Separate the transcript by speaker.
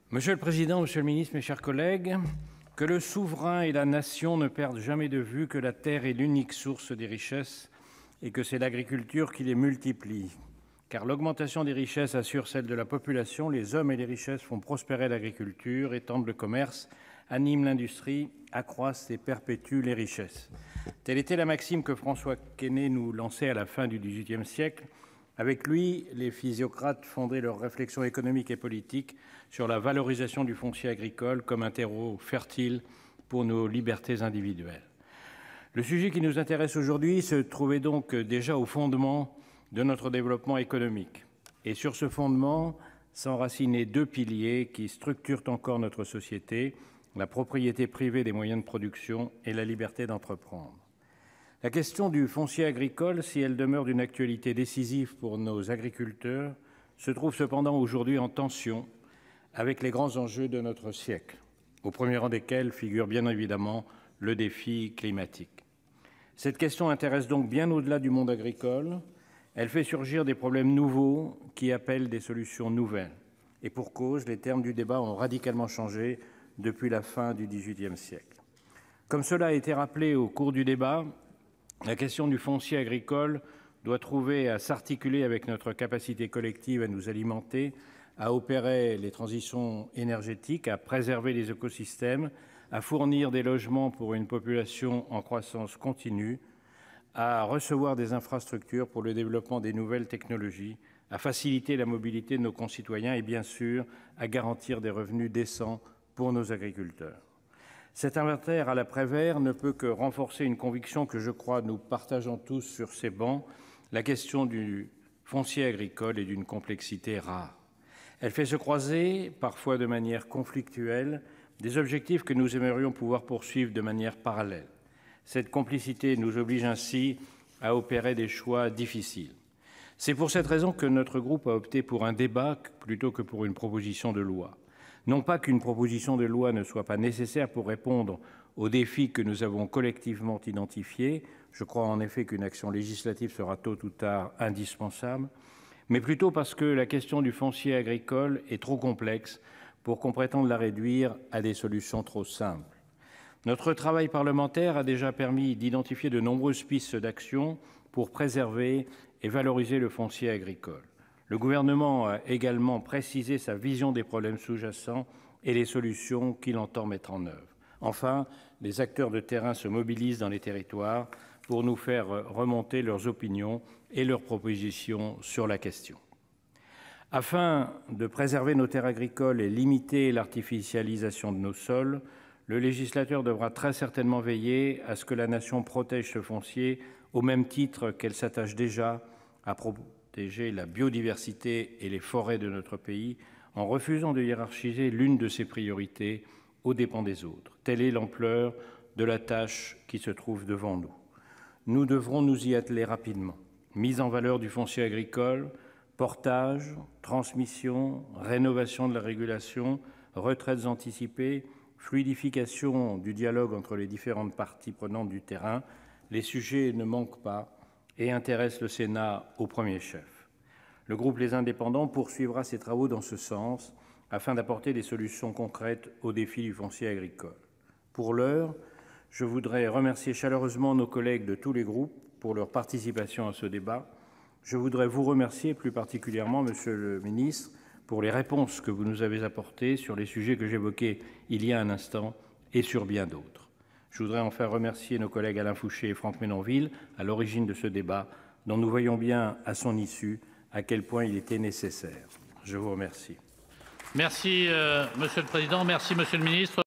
Speaker 1: Monsieur le Président, Monsieur le Ministre, mes chers collègues, que le souverain et la nation ne perdent jamais de vue que la terre est l'unique source des richesses et que c'est l'agriculture qui les multiplie. Car l'augmentation des richesses assure celle de la population, les hommes et les richesses font prospérer l'agriculture, étendent le commerce, animent l'industrie, accroissent et perpétuent les richesses. Telle était la maxime que François Quesnay nous lançait à la fin du XVIIIe siècle. Avec lui, les physiocrates fondaient leurs réflexions économiques et politiques sur la valorisation du foncier agricole comme un terreau fertile pour nos libertés individuelles. Le sujet qui nous intéresse aujourd'hui se trouvait donc déjà au fondement de notre développement économique. Et sur ce fondement s'enracinaient deux piliers qui structurent encore notre société, la propriété privée des moyens de production et la liberté d'entreprendre. La question du foncier agricole, si elle demeure d'une actualité décisive pour nos agriculteurs, se trouve cependant aujourd'hui en tension avec les grands enjeux de notre siècle, au premier rang desquels figure bien évidemment le défi climatique. Cette question intéresse donc bien au-delà du monde agricole. Elle fait surgir des problèmes nouveaux qui appellent des solutions nouvelles. Et pour cause, les termes du débat ont radicalement changé depuis la fin du XVIIIe siècle. Comme cela a été rappelé au cours du débat, la question du foncier agricole doit trouver à s'articuler avec notre capacité collective à nous alimenter, à opérer les transitions énergétiques, à préserver les écosystèmes, à fournir des logements pour une population en croissance continue, à recevoir des infrastructures pour le développement des nouvelles technologies, à faciliter la mobilité de nos concitoyens et bien sûr à garantir des revenus décents pour nos agriculteurs. Cet inventaire à la Prévert ne peut que renforcer une conviction que je crois nous partageons tous sur ces bancs, la question du foncier agricole est d'une complexité rare. Elle fait se croiser, parfois de manière conflictuelle, des objectifs que nous aimerions pouvoir poursuivre de manière parallèle. Cette complicité nous oblige ainsi à opérer des choix difficiles. C'est pour cette raison que notre groupe a opté pour un débat plutôt que pour une proposition de loi. Non pas qu'une proposition de loi ne soit pas nécessaire pour répondre aux défis que nous avons collectivement identifiés, je crois en effet qu'une action législative sera tôt ou tard indispensable, mais plutôt parce que la question du foncier agricole est trop complexe pour qu'on prétende la réduire à des solutions trop simples. Notre travail parlementaire a déjà permis d'identifier de nombreuses pistes d'action pour préserver et valoriser le foncier agricole. Le gouvernement a également précisé sa vision des problèmes sous-jacents et les solutions qu'il entend mettre en œuvre. Enfin, les acteurs de terrain se mobilisent dans les territoires pour nous faire remonter leurs opinions et leurs propositions sur la question. Afin de préserver nos terres agricoles et limiter l'artificialisation de nos sols, le législateur devra très certainement veiller à ce que la nation protège ce foncier au même titre qu'elle s'attache déjà à protéger la biodiversité et les forêts de notre pays en refusant de hiérarchiser l'une de ses priorités aux dépens des autres. Telle est l'ampleur de la tâche qui se trouve devant nous. Nous devrons nous y atteler rapidement. Mise en valeur du foncier agricole, portage, transmission, rénovation de la régulation, retraites anticipées, fluidification du dialogue entre les différentes parties prenantes du terrain, les sujets ne manquent pas et intéressent le Sénat au premier chef. Le groupe Les Indépendants poursuivra ses travaux dans ce sens afin d'apporter des solutions concrètes aux défis du foncier agricole. Pour l'heure, je voudrais remercier chaleureusement nos collègues de tous les groupes pour leur participation à ce débat. Je voudrais vous remercier plus particulièrement, Monsieur le Ministre, pour les réponses que vous nous avez apportées sur les sujets que j'évoquais il y a un instant et sur bien d'autres. Je voudrais enfin remercier nos collègues Alain Fouché et Franck Menonville à l'origine de ce débat, dont nous voyons bien à son issue à quel point il était nécessaire. Je vous remercie.
Speaker 2: Merci, Monsieur le Président. Merci, Monsieur le Ministre.